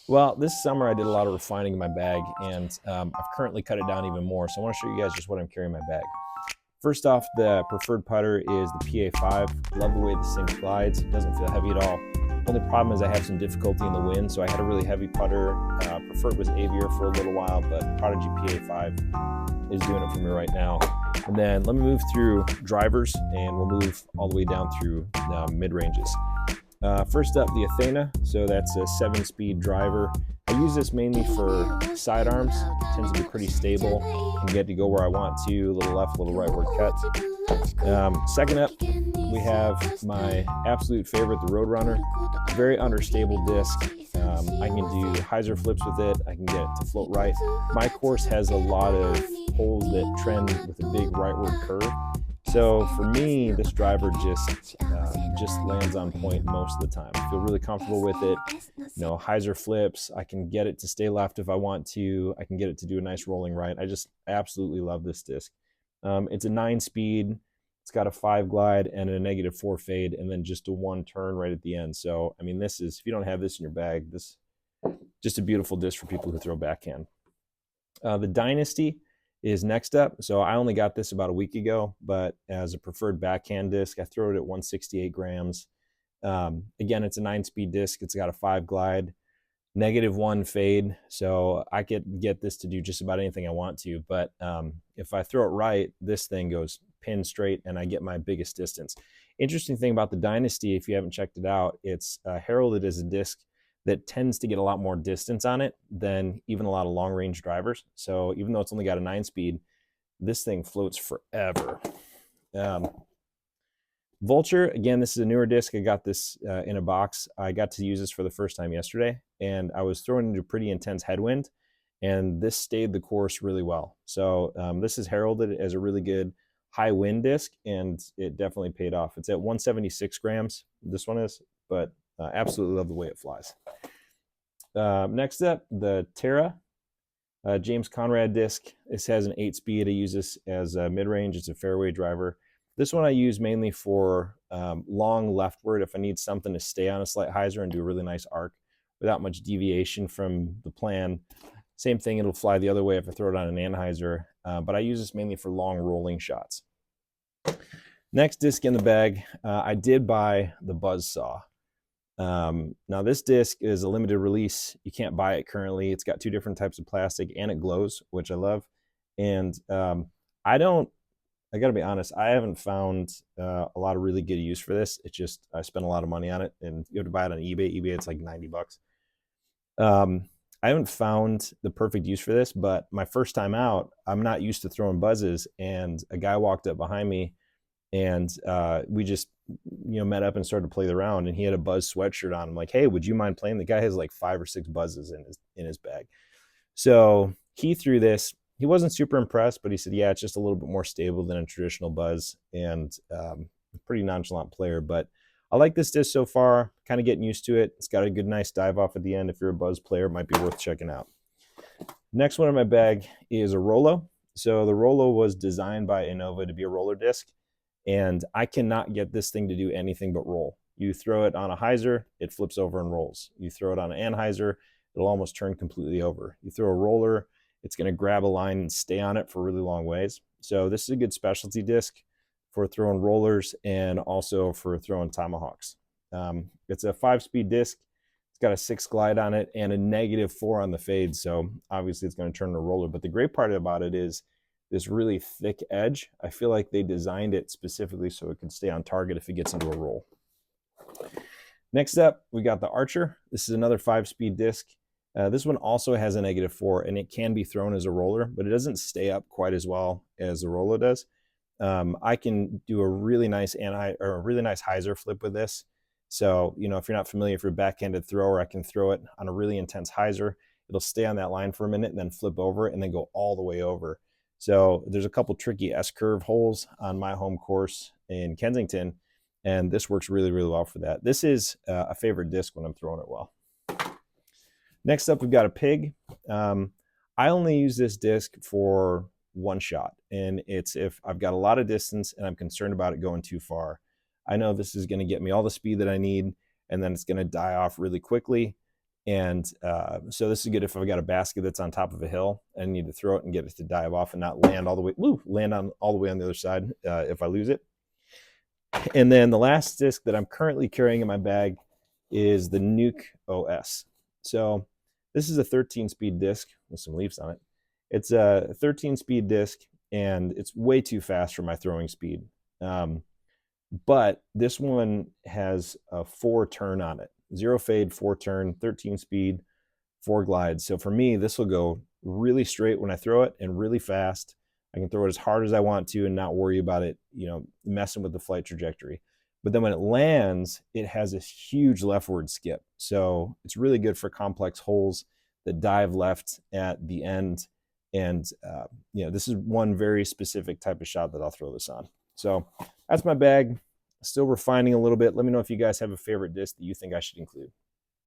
Well, this summer I did a lot of refining in my bag, and I've currently cut it down even more. So I want to show you guys just what I'm carrying in my bag. First off, the preferred putter is the PA5. Love the way this thing glides. It doesn't feel heavy at all. Only problem is I have some difficulty in the wind, so I had a really heavy putter. Preferred was Aviar for a little while, but Prodigy PA5 is doing it for me right now. And then let me move through drivers, and we'll move all the way down through mid-ranges. First up, the Athena. So that's a 7-speed driver. I use this mainly for sidearms. It tends to be pretty stable and get to go where I want to, a little left, a little rightward cut. Second up, we have my absolute favorite, the Roadrunner. Very understable disc. I can do hyzer flips with it. I can get it to float right. My course has a lot of holes that trend with a big rightward curve. So for me, this driver just lands on point most of the time. I feel really comfortable with it. Hyzer flips. I can get it to stay left if I want to. I can get it to do a nice rolling right. I just absolutely love this disc. It's a 9-speed. It's got a 5 glide and a -4 fade, and then just a 1 turn right at the end. So I mean, this is, if you don't have this in your bag, this just a beautiful disc for people who throw backhand. The Dynasty is next up. So I only got this about a week ago, but as a preferred backhand disc, I throw it at 168 grams. Again, it's a 9-speed disc. It's got a 5 glide, -1 fade. So I could get this to do just about anything I want to. But if I throw it right, this thing goes pin straight and I get my biggest distance. Interesting thing about the Dynasty, if you haven't checked it out, it's heralded as a disc that tends to get a lot more distance on it than even a lot of long range drivers. So even though it's only got a 9-speed, this thing floats forever. Vulture, again, this is a newer disc. I got this in a box. I got to use this for the first time yesterday, and I was throwing into pretty intense headwind, and this stayed the course really well. So this is heralded as a really good high wind disc, and it definitely paid off. It's at 176 grams, this one is, but absolutely love the way it flies. Next up, the Terra James Conrad disc. This has an 8-speed. I use this as a mid-range. It's a fairway driver. This one I use mainly for long leftward if I need something to stay on a slight hyzer and do a really nice arc without much deviation from the plan. Same thing, it'll fly the other way if I throw it on an anhyzer, but I use this mainly for long rolling shots. Next disc in the bag, I did buy the Buzzsaw. Now this disc is a limited release. You can't buy it currently. It's got 2 different types of plastic and it glows, which I love. And I gotta be honest, I haven't found a lot of really good use for this. It's just, I spent a lot of money on it, and you have to buy it on eBay. eBay, it's like 90 bucks. I haven't found the perfect use for this, but my first time out, I'm not used to throwing buzzes, and a guy walked up behind me, and we just met up and started to play the round, and he had a Buzz sweatshirt on. I'm like, hey, would you mind playing? The guy has like 5 or 6 buzzes in his bag. So he threw this. He wasn't super impressed, but he said, yeah, it's just a little bit more stable than a traditional Buzz, and a pretty nonchalant player. But I like this disc so far, kind of getting used to it. It's got a good, nice dive off at the end. If you're a Buzz player, it might be worth checking out. Next one in my bag is a Rollo. So the Rollo was designed by Innova to be a roller disc, and I cannot get this thing to do anything but roll. You throw it on a hyzer, it flips over and rolls. You throw it on an anhyzer, it'll almost turn completely over. You throw a roller, it's going to grab a line and stay on it for really long ways. So this is a good specialty disc for throwing rollers and also for throwing tomahawks. It's a 5-speed disc. It's got a 6 glide on it and a -4 on the fade. So obviously it's going to turn to a roller. But the great part about it is this really thick edge. I feel like they designed it specifically so it can stay on target if it gets into a roll. Next up, we got the Archer. This is another 5-speed disc. This one also has a -4, and it can be thrown as a roller, but it doesn't stay up quite as well as the Rollo does. I can do a really nice hyzer flip with this. So, if you're not familiar, if you're a backhanded thrower, I can throw it on a really intense hyzer. It'll stay on that line for a minute and then flip over and then go all the way over. So there's a couple tricky S-curve holes on my home course in Kensington, and this works really, really well for that. This is a favorite disc when I'm throwing it well. Next up, we've got a Pig. I only use this disc for one shot, and it's if I've got a lot of distance and I'm concerned about it going too far. I know this is going to get me all the speed that I need, and then it's going to die off really quickly. And so this is good if I've got a basket that's on top of a hill and I need to throw it and get it to dive off and not land all the way, land on all the way on the other side if I lose it. And then the last disc that I'm currently carrying in my bag is the Nuke OS. So this is a 13-speed disc with some leaves on it. It's a 13-speed disc, and it's way too fast for my throwing speed. But this one has a 4-turn on it. 0 fade, 4-turn, 13-speed, 4 glides. So for me, this will go really straight when I throw it and really fast. I can throw it as hard as I want to and not worry about it, messing with the flight trajectory. But then when it lands, it has this huge leftward skip. So it's really good for complex holes that dive left at the end. And, this is one very specific type of shot that I'll throw this on. So that's my bag. Still refining a little bit. Let me know if you guys have a favorite disc that you think I should include.